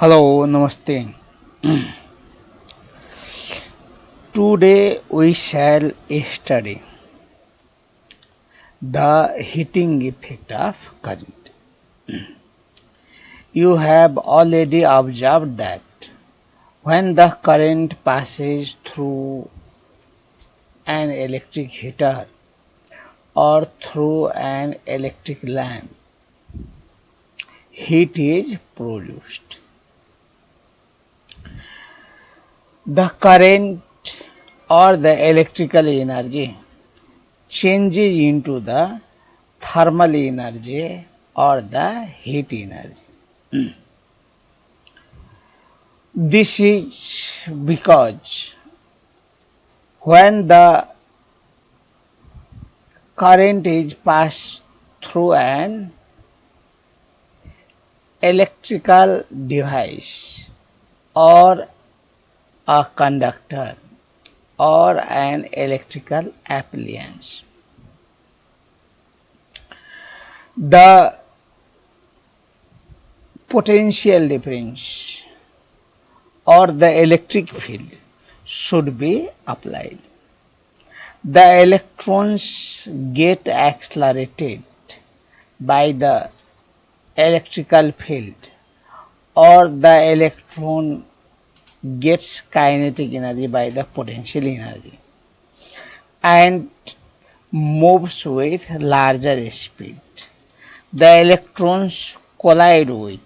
Hello, Namaste. Today we shall study the heating effect of current. You have already observed that when the current passes through an electric heater or through an electric lamp, heat is produced. The current or the electrical energy changes into the thermal energy or the heat energy. This is because when the current is passed through an electrical device or a conductor or an electrical appliance, the potential difference or the electric field should be applied. The electrons get accelerated by the electrical field, or the electron gets kinetic energy by the potential energy and moves with larger speed. The electrons collide with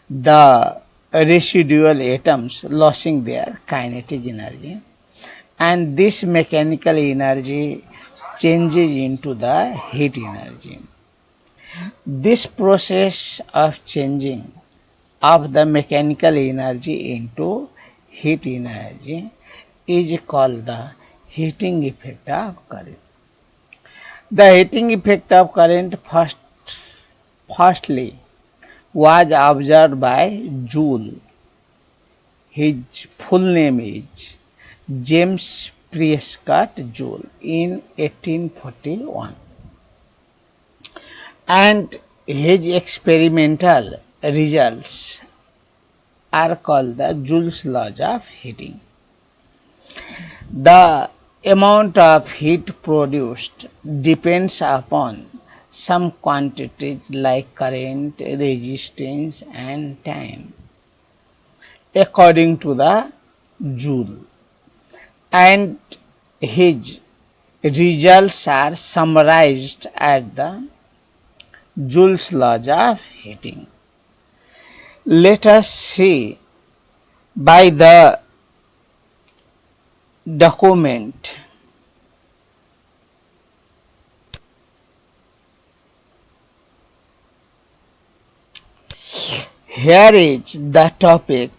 the residual atoms, losing their kinetic energy, and this mechanical energy changes into the heat energy. This process of changing of the mechanical energy into heat energy is called the heating effect of current. The heating effect of current firstly was observed by Joule. His full name is James Prescott Joule in 1841, and his experimental results are called the Joule's laws of heating. The amount of heat produced depends upon some quantities like current, resistance and time, according to the Joule, and his results are summarized as the Joule's laws of heating. Let us see by the document. Here is the topic: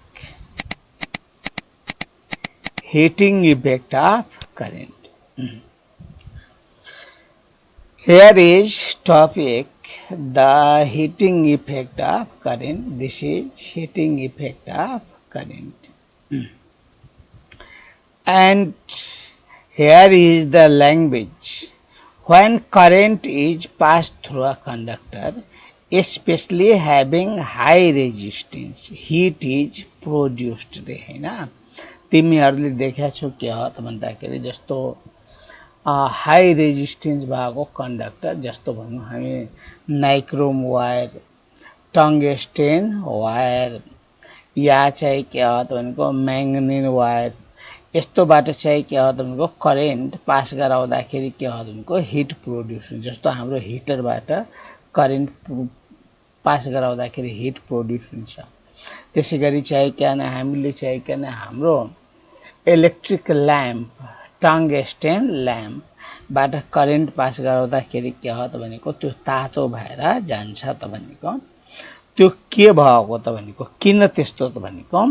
heating effect of current. Here is topic: the heating effect of current. This is heating effect of current. And here is the language. When current is passed through a conductor, especially having high resistance, heat is produced रे हैन. तिमीहरूले देखेका छौ के हो त भन्दाखेरि जस्तो हाई रेजिस्टेन्स भएको कन्डक्टर, जस्तो भनौँ हामी नाइक्रोम वायर, टङ्गस्टेन वायर, या चाहिँ के हो त भनेको म्याग्नेन वायर, यस्तोबाट चाहिँ के हो त भनेको करेन्ट पास गराउँदाखेरि के हो त भनेको हिट प्रोड्युस हुन्छ. जस्तो हाम्रो हिटरबाट करेन्ट पास गराउँदाखेरि हिट प्रोड्युस हुन्छ. त्यसैगरी चाहिँ के भने हामीले चाहिँ के भने हाम्रो इलेक्ट्रिक ल्याम्प, टङ्गस्टेन ल्याम्पबाट करेन्ट पास गराउँदाखेरि के हो त भनेको त्यो तातो भएर जान्छ त भनेको. त्यो के भएको त भनेको, किन त्यस्तो त भनेको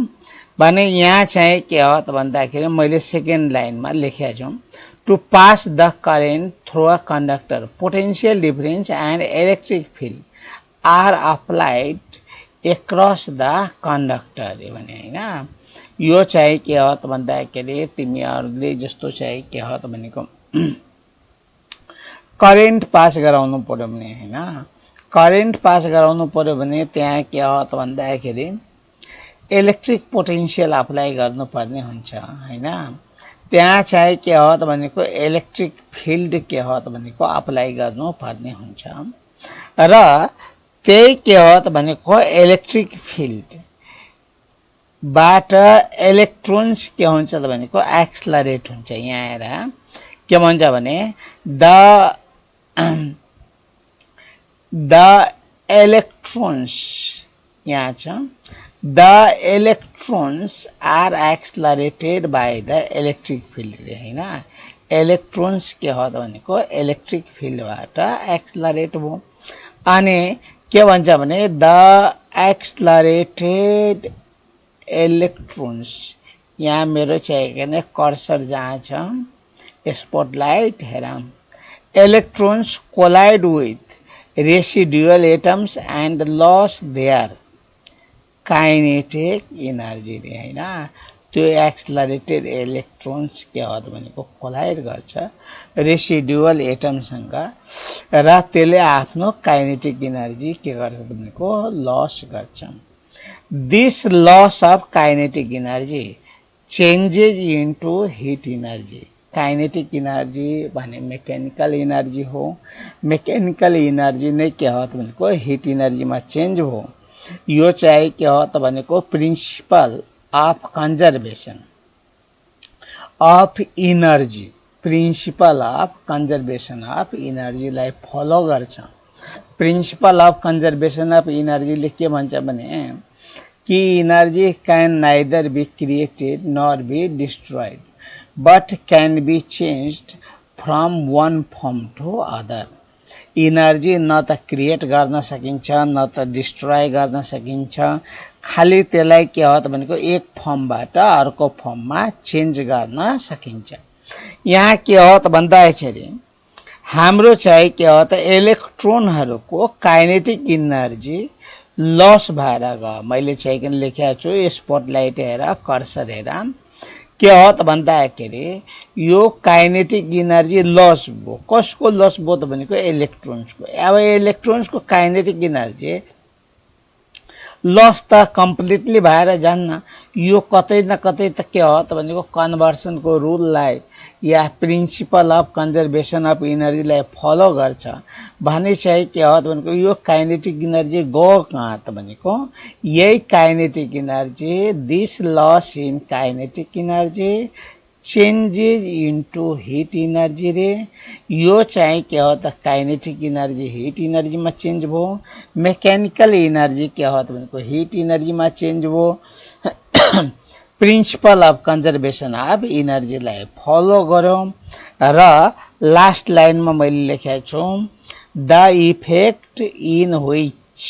भने यहाँ चाहिँ के हो त भन्दाखेरि मैले सेकेन्ड लाइनमा लेखेको छु, to pass the current through a conductor potential difference and electric field are applied across the conductor भने हैन. यो चाहिँ के हो त भन्दाखेरि तिमीहरूले जस्तो चाहिँ के हो त भनेको करेन्ट पास गराउनु पर्यो भने हैन, करेन्ट पास गराउनु पर्यो भने त्यहाँ के हो त भन्दाखेरि इलेक्ट्रिक पोटेन्शियल अप्लाई गर्नुपर्ने हुन्छ हैन। त्यहाँ चाहिँ के हो त भनेको इलेक्ट्रिक फिल्ड के हो त भनेको अप्लाई गर्नुपर्ने हुन्छ र त्यही के हो त भनेको इलेक्ट्रिक फिल्ड बाट इलेक्ट्रोन्स के हुन्छ त भनेको एक्सलरेट हुन्छ। यहाँ हेर के भन्छ भने द इलेक्ट्रोन्स यहाँ छ the electrons are accelerated by the electric field रे हैन। इलेक्ट्रोन्स के हो त भनेको इलेक्ट्रिक फिल्डबाट एक्सलरेट भयो। अनि के भन्छ भने द एक्सलरेटेड इलेक्ट्रोन्स यहाँ मेरो चाहिँ कर्सर जहाँ छ स्पॉटलाइट हेरौँ। Electrons collide with residual atoms and loss their kinetic energy रे हैन। त्यो एक्सलरेटेड इलेक्ट्रोन्स के हो त भनेको कोलाइड गर्छ रेसिडुअल एटमसँग र त्यसले आफ्नो काइनेटिक एनर्जी के गर्छ त भनेको लस गर्छ। This loss of kinetic energy changes into heat energy. Kinetic energy भने मेकानिकल एनर्जी हो। मेकानिकल एनर्जी नै के हो त भनेको हिट एनर्जीमा चेन्ज हो। यो चाहिँ के हो त भनेको principle of conservation of energy principle of conservation of एनर्जीलाई फलो गर्छ। प्रिन्सिपल अफ कन्जर्भेसन अफ एनर्जीले के भन्छ भने कि energy can neither be created nor be destroyed but can be changed from one form to other. Energy न त create गर्न सकिन्छ न त डिस्ट्रोय गर्न सकिन्छ, खाली त्यसलाई के हो त भनेको एक फर्मबाट अर्को फर्ममा चेन्ज गर्न सकिन्छ। यहाँ के हो त भन्दाखेरि हाम्रो चाहिँ के हो त इलेक्ट्रोनहरुको काइनेटिक एनर्जी लस भएर गयो। मैले चाहिँ किन लेखेको छु स्पॉटलाइट हेर कर्सर हेर के हो त भन्दाखेरि यो काइनेटिक एनर्जी लस भयो। कसको लस भयो त भनेको इलेक्ट्रोन्सको। अब इलेक्ट्रोन्सको काइनेटिक एनर्जी लस त कम्प्लिटली भएर जान्न। यो कतै न कतै त के हो त भनेको कन्भर्सनको रुललाई या प्रिन्सिपल अफ कन्जर्भेसन अफ एनर्जीलाई फलो गर्छ भने चाहिँ के हो त भनेको यो काइनेटिक एनर्जी गयो कहाँ त भनेको यही kinetic energy this loss in kinetic energy changes into heat energy रे। यो चाहिँ के हो त काइनेटिक एनर्जी हिट एनर्जीमा चेन्ज भयो। मेकानिकल एनर्जी के हो त भनेको हिट एनर्जीमा चेन्ज भयो। प्रिन्सिपल अफ कन्जर्भेसन अफ एनर्जीलाई फलो गरौँ र लास्ट लाइनमा मैले लेखेको छु the effect in which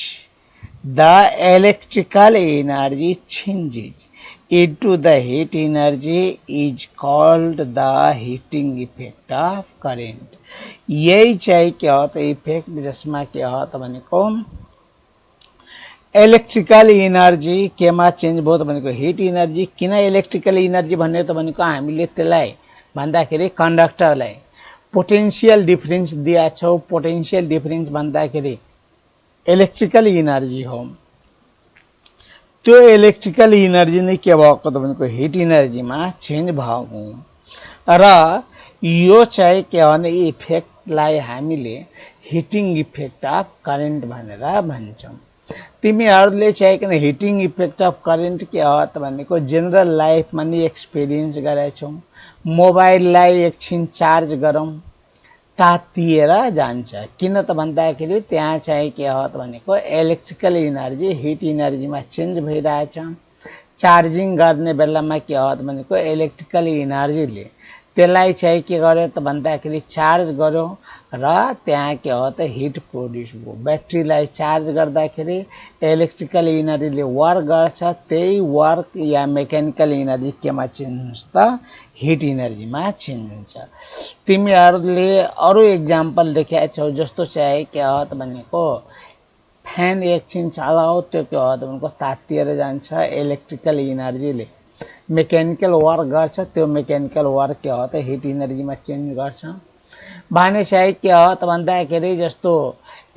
the electrical energy changes into the heat energy is called the heating effect of current। यही चाहिँ के हो त इफेक्ट जसमा के हो त भनेको इलेक्ट्रिकल एनर्जी केमा चेन्ज भयो त भनेको हिट एनर्जी। किन इलेक्ट्रिकल एनर्जी भन्ने त भनेको हामीले त्यसलाई भन्दाखेरि कन्डक्टरलाई पोटेन्शियल डिफरेन्स दिया छौ। पोटेन्शियल डिफरेन्स भन्दाखेरि इलेक्ट्रिकल एनर्जी हो। त्यो इलेक्ट्रिकल एनर्जी नै के भएको त भनेको हिट एनर्जीमा चेन्ज भएको र यो चाहिँ के हो भने इफेक्टलाई हामीले हिटिङ इफेक्ट अफ करेन्ट भनेर भन्छौं। तिमीहरूले चाहिँ किन हिटिङ इफेक्ट अफ करेन्ट के हो त भनेको जेनरल लाइफमा नि एक्सपिरियन्स गरेछौ। मोबाइललाई एकछिन चार्ज गरौँ तातिएर जान्छ। किन त भन्दाखेरि त्यहाँ चाहिँ के हो त भनेको इलेक्ट्रिकल एनर्जी हिट एनर्जीमा चेन्ज भइरहेछ। चार्जिङ गर्ने बेलामा के हो त भनेको इलेक्ट्रिकल एनर्जीले त्यसलाई चाहिँ के गर्यो त भन्दाखेरि चार्ज गर्यो र त्यहाँ के हो त हिट प्रोड्युस भयो। ब्याट्रीलाई चार्ज गर्दाखेरि इलेक्ट्रिकल एनर्जीले वर्क गर्छ। त्यही वर्क या मेकानिकल एनर्जी केमा चेन्ज हुन्छ त हिट एनर्जीमा चेन्ज हुन्छ। तिमीहरूले अरु एक्जाम्पल देखाएको छौ जस्तो चाहिँ के हो त भनेको फ्यान एकछिन चलाओ त्यो के हो त भनेको तातिएर जान्छ। इलेक्ट्रिकल एनर्जीले मेकानिकल वर्क गर्छ। त्यो मेकानिकल वर्क के हो त हिट एनर्जीमा चेन्ज गर्छ। भने चाहिँ के हो त भन्दाखेरि जस्तो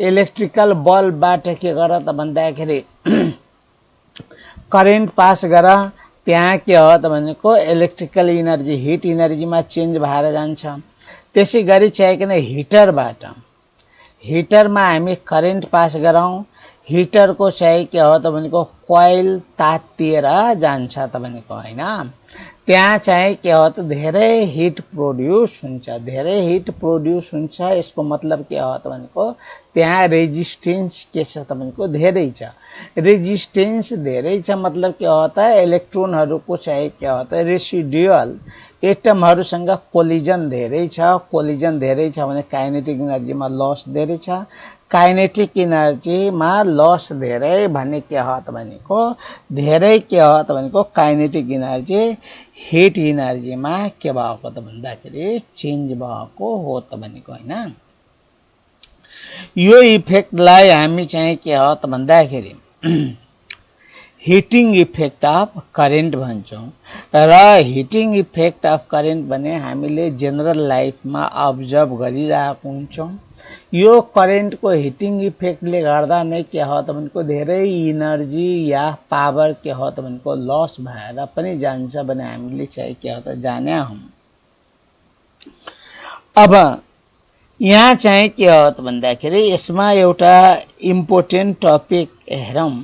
इलेक्ट्रिकल बल्बबाट के गर त भन्दाखेरि करेन्ट पास गर त्यहाँ के हो त भनेको इलेक्ट्रिकल इनर्जी हिट इनर्जीमा चेन्ज भएर जान्छ। त्यसै गरी चाहिकन हिटरबाट हिटरमा हामी करेन्ट पास गराउँ, हिटरको चाहिँ के हो त भनेको कोइल तातिएर जान्छ त भनेको हैन। त्यहाँ चाहिँ के हो त धेरै हिट प्रोड्युस हुन्छ, धेरै हिट प्रोड्युस हुन्छ। यसको मतलब के हो त भनेको त्यहाँ रेजिस्टेन्स के छ त भनेको धेरै छ। रेजिस्टेन्स धेरै छ मतलब के हो त इलेक्ट्रोनहरूको चाहिँ के हो त रेसिडुअल एटमहरूसँग कोलिजन धेरै छ। कोलिजन धेरै छ भने काइनेटिक इनर्जीमा लस धेरै छ। काइनेटिक इनर्जीमा लस धेरै भने के हो त भनेको धेरै के हो त भनेको काइनेटिक इनर्जी हिट इनर्जीमा के भएको त भन्दाखेरि चेन्ज भएको हो त भनेको हैन। यो इफेक्टलाई हामी चाहिँ के हो त भन्दाखेरि हिटिङ इफेक्ट अफ करेन्ट भन्छौँ। र हिटिङ इफेक्ट अफ करेन्ट भने हामीले जेनरल लाइफमा अब्जर्भ गरिरहेको हुन्छौँ। यो करेन्टको हिटिङ इफेक्टले गर्दा नै के हो त भनेको धेरै इनर्जी या पावर के हो त भनेको लस भएर पनि जान्छ भने हामीले चाहिँ के हो त जाने हौं। अब यहाँ चाहिँ के हो त भन्दाखेरि यसमा एउटा इम्पोर्टेन्ट टपिक हेरौं।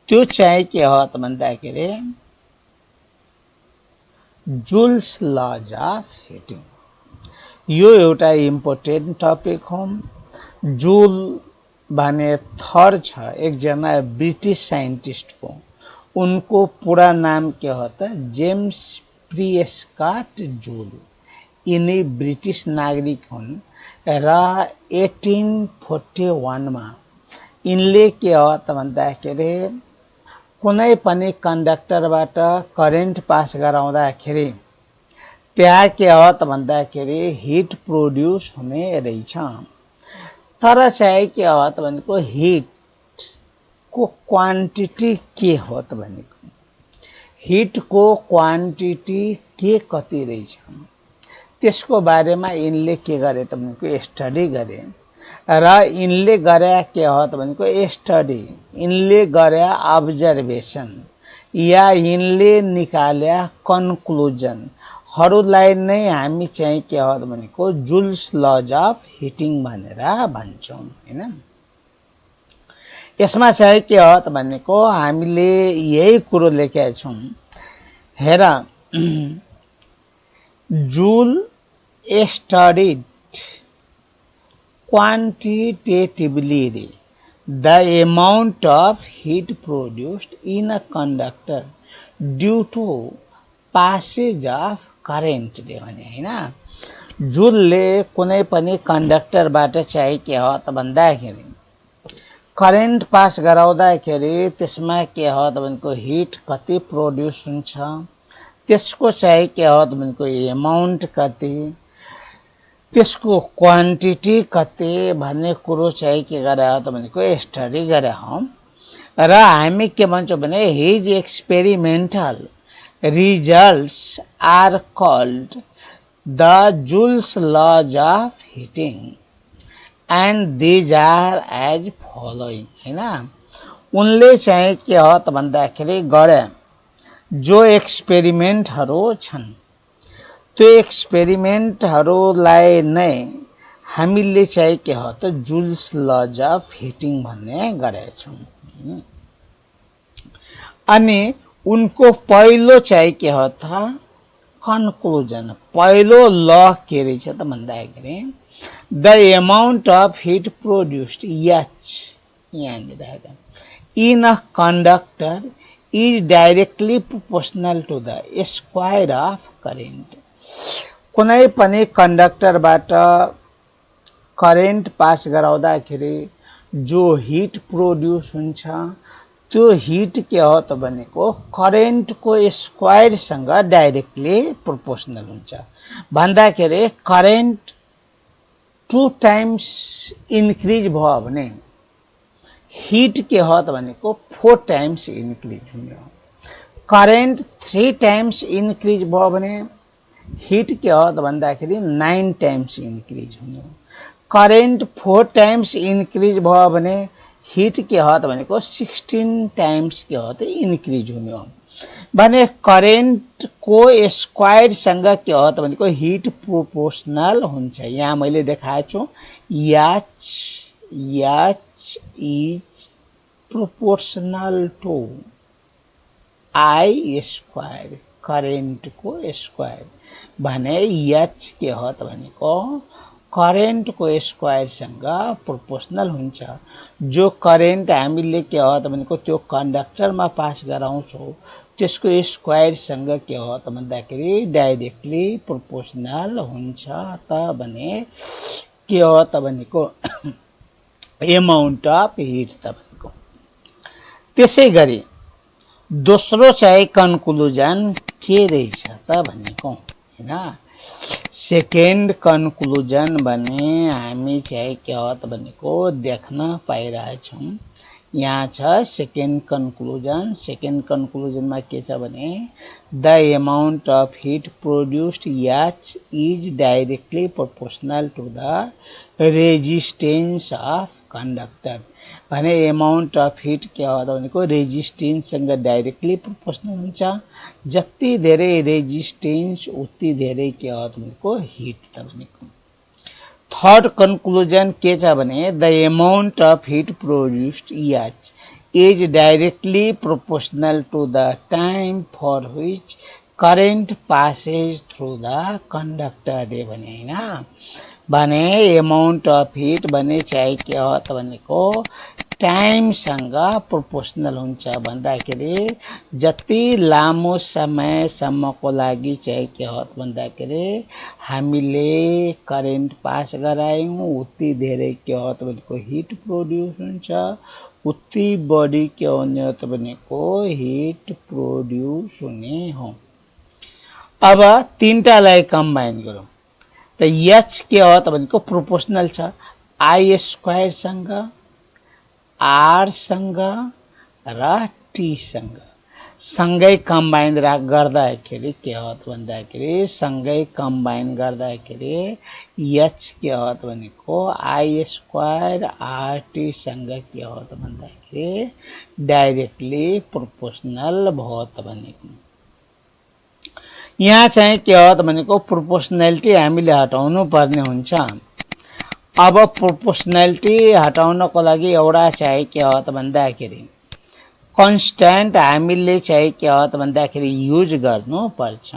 त्यो चाहिँ के हो त भन्दाखेरि जुल्स लज अफ हिटिङ। यो एउटा इम्पोर्टेन्ट टपिक हो। जुल भने थर छ एकजना ब्रिटिश साइन्टिस्टको। उनको पूरा नाम के हो त जेम्स प्रिस्कट जुल। यिनी ब्रिटिश नागरिक हुन् र 1841 मा यिनले के हो त भन्दाखेरि कुनै पनि कन्डक्टरबाट करेन्ट पास गराउँदाखेरि त्यहाँ के हो त भन्दाखेरि हिट प्रोड्युस हुने रहेछ। तर चाहिँ के हो त भनेको हिट को क्वान्टिटी के हो त भनेको हिट को क्वान्टिटी के कति रहेछ त्यसको बारेमा यिनले के गरे त भनेको स्टडी गरे। र यिनले गरे के हो त भनेको स्टडी, यिनले गरे अब्जर्भेसन या यिनले निकाले कन्क्लुजन हरूलाई नै हामी चाहिँ के हो त भनेको जुल्स लज अफ हिटिङ भनेर भन्छौं हैन। यसमा चाहिँ के हो त भनेको हामीले यही कुरो लेखेका छौं। हेर जुल studied quantitatively the amount of heat produced in a conductor due to passage of current ले भने हैन। जुलले कुनै पनि कन्डक्टरबाट चाहिँ के हो त भन्दाखेरि करेन्ट पास गराउँदाखेरि त्यसमा के हो त भनेको हिट कति प्रोड्युस हुन्छ, त्यसको चाहिँ के हो त भनेको अमाउन्ट कति, त्यसको क्वान्टिटी कति भन्ने कुरो चाहिँ के गरे हो त भनेको स्टडी गरे हौ। र हामी के भन्छौं भने his experimental results are called the Joule's laws of heating and these are as following हैन। उनले चाहिँ के हो त भन्दाखेरि गरे जो एक्सपेरिमेन्टहरू छन् त्यो एक्सपेरिमेन्टहरूलाई नै हामीले चाहिँ के हो त जुल्स लज अफ हिटिङ भन्ने गरेछौं। अनि उनको पहिलो चाहिँ के हो त कन्क्लुजन, पहिलो ल के रहेछ त भन्दाखेरि the amount of heat produced H यहाँनिर in a conductor is directly proportional to the square of current. कुनै पनि कन्डक्टरबाट करेन्ट पास गराउँदाखेरि जो हिट प्रोड्युस हुन्छ त्यो हिट के हो त भनेको करेन्टको स्क्वायरसँग डाइरेक्टली प्रोपोर्शनल हुन्छ। भन्दाखेरि करेन्ट 2 टाइम्स इन्क्रिज भयो भने हिट के हो त भनेको 4 टाइम्स इन्क्रिज हुने हो। करेन्ट 3 टाइम्स इन्क्रिज भयो भने हिट के हो त भन्दाखेरि 9 टाइम्स इन्क्रिज हुने हो। करेन्ट 4 टाइम्स इन्क्रिज भयो भने हिट के हो त भनेको 16 टाइम्स के हो त इन्क्रिज हुने हो भने करेन्ट को स्क्वायर सँग के हो त भनेको हिट प्रोपोर्सनल हुन्छ। यहाँ मैले देखाएको छु H is proportional to I square current को स्क्वायर भने H के हो त भनेको करेन्ट को स्क्वायर सँग प्रोपोर्सनल हुन्छ। जो करेन्ट हामीले के हो त भनेको त्यो कन्डक्टरमा पास गराउँछौं त्यसको स्क्वायर सँग के हो त भन्दाखेरि डाइरेक्टली प्रोपोर्सनल हुन्छ त भने के हो त भनेको अमाउन्ट अफ हिट त भनेको। त्यसैगरी दोस्रो चाहिँ कन्क्लुजन के रहेछ त भनेको हैन। सेकेन्ड कन्क्लुजन भने हामी चाहिँ के हो त भनेको देख्न पाइरहेछौं। यहाँ छ सेकेन्ड कन्क्लुजन। सेकेन्ड कन्क्लुजनमा के छ भने the amount of heat produced H is directly proportional to the resistance of conductor भने अमाउन्ट अफ हिट के हो त भनेको रेजिस्टेन्स सँग डाइरेक्टली प्रोपोर्सनल हुन्छ। जति धेरै रेजिस्टेन्स उति धेरै के हो त भनेको हिट त भनेको। थर्ड कन्क्लुजन के छ भने the amount of heat produced H is directly proportional to the time for which current passes through the conductor रे भने हैन। भने अमाउन्ट अफ हिट भने चाहिँ के हो त भनेको टाइम सँग प्रोपोर्सनल हुन्छ भन्दाखेरि जति लामो समयसम्मको लागि चाहिँ के हो भन्दाखेरि हामीले करेन्ट पास गरायौं उति धेरै के हो त भनेको हिट प्रोड्युस हुन्छ उति बढी के हुने हो त भनेको हिट प्रोड्युस हुने हो। अब तीनटालाई कम्बाइन गरौँ त H के हो त भनेको प्रोपोर्सनल छ I स्क्वायर सँग R सँग र T सँग सँगै कम्बाइन गर्दाखेरि के हो त भन्दाखेरि सँगै कम्बाइन गर्दाखेरि H के हो त भनेको I स्क्वायर RT सँग के हो त भन्दाखेरि डाइरेक्टली प्रोपोर्सनल भयो त भनेको। यहाँ चाहिँ के हो त भनेको प्रोपोर्सनालिटी हामीले हटाउनु पर्ने हुन्छ। अब प्रोपोर्सनालिटी हटाउनको लागि एउटा चाहिँ के हो त भन्दाखेरि कन्स्ट्यान्ट हामीले चाहिँ के हो त भन्दाखेरि युज गर्नु पर्छ।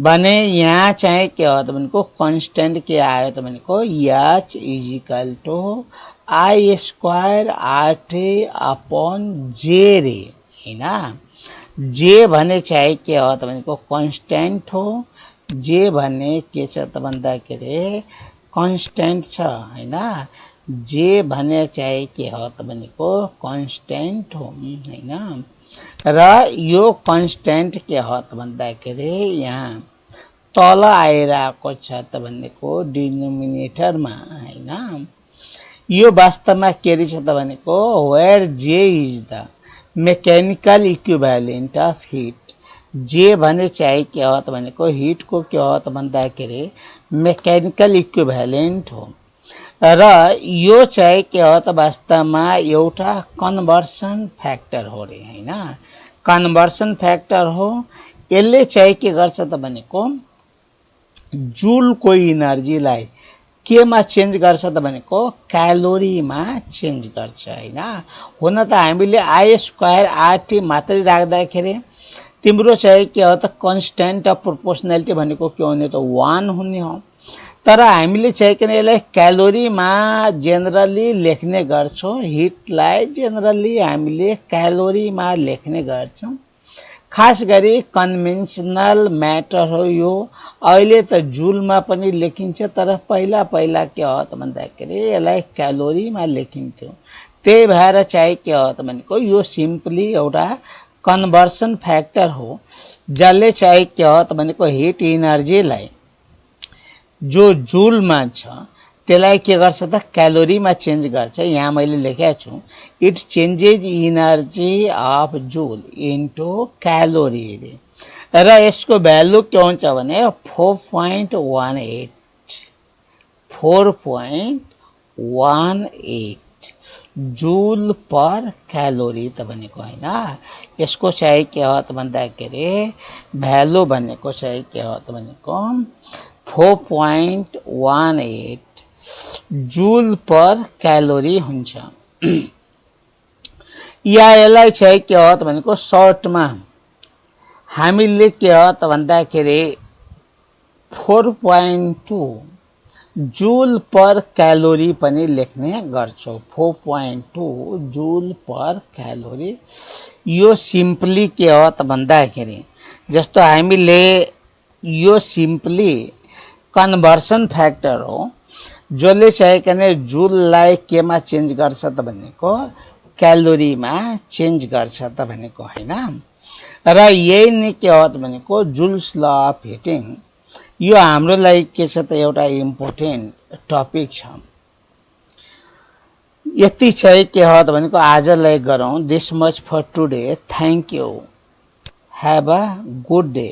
भने यहाँ चाहिँ के हो त भनेको कन्स्ट्यान्ट के आयो त भनेको H is equal to I square RT upon J रे हैन। जे भने चाहिँ के हो त भनेको कन्स्ट्यान्ट हो जे भने के छ त भन्दाखेरि कन्स्ट्यान्ट छ हैन। जे भने चाहिँ के हो त भनेको कन्स्ट्यान्ट हो हैन र यो कन्स्ट्यान्ट के हो त भन्दाखेरि यहाँ तल आइरहेको छ त भनेको डिनोमिनेटरमा हैन। यो वास्तवमा के रहेछ त भनेको where J is the mechanical equivalent of heat. J भने चाहिँ के हो त भनेको हिट को के हो त भन्दाखेरि मेकानिकल इक्विभ्यालेन्ट हो र यो चाहिँ के हो त वास्तवमा एउटा कन्भर्सन फ्याक्टर हो रे हैन। कन्भर्सन फ्याक्टर हो यसले चाहिँ के गर्छ त भनेको जूल को एनर्जीलाई केमा चेन्ज गर्छ त भनेको क्यालोरीमा चेन्ज गर्छ हैन। हुन त हामीले I स्क्वायर RT मात्रै राख्दाखेरि तिम्रो चाहिँ के हो त कन्स्ट्यान्ट अफ प्रोपोर्सनालिटी भनेको के हुने त 1 हुने हो। तर हामीले चाहिँ किन यसलाई क्यालोरीमा जेनरली लेख्ने गर्छौं हिटलाई जेनरली हामीले क्यालोरीमा लेख्ने गर्छौं। खास गरी कन्भेन्सनल म्याटर हो यो। अहिले त जूलमा पनि लेखिन्छ तर पहिला पहिला के हो त भन्दाखेरि यसलाई क्यालोरीमा लेखिन्थ्यो। त्यही भएर चाहिँ के हो त भनेको यो सिम्पली एउटा कन्भर्सन फ्याक्टर हो जसले चाहिँ के हो त भनेको हिट एनर्जीलाई जो जूलमा छ त्यसलाई के गर्छ त क्यालोरीमा चेन्ज गर्छ। यहाँ मैले लेखेको छु it changes energy of joule into calorie रे र यसको भ्यालु के हुन्छ भने 4.18 4.18 जुल पर क्यालोरी त भनेको होइन। यसको चाहिँ के हो त भन्दाखेरि भ्यालु भनेको चाहिँ के हो त भनेको 4.18 जुल पर क्यालोरी हुन्छ। या यसलाई चाहिँ के हो त भनेको सर्टमा हामीले के हो त भन्दाखेरि 4.2 जुल पर क्यालोरी पनि लेख्ने गर्छौं। 4.2 जुल पर क्यालोरी। यो सिम्पली के हो त भन्दाखेरि जस्तो हामीले यो सिम्पली कन्भर्सन फ्याक्टर हो जसले चाहिँ कने जुललाई केमा चेन्ज गर्छ त भनेको क्यालोरीमा चेन्ज गर्छ त भनेको हैन। र यही नै के हो त भनेको जुल्स ल अफ हिटिङ। यो हाम्रो लागि के छ त एउटा इम्पोर्टेन्ट टपिक छ। यति चाहिँ के हो त भनेको आजलाई गरौँ। This much for today. Thank you. Have a good day.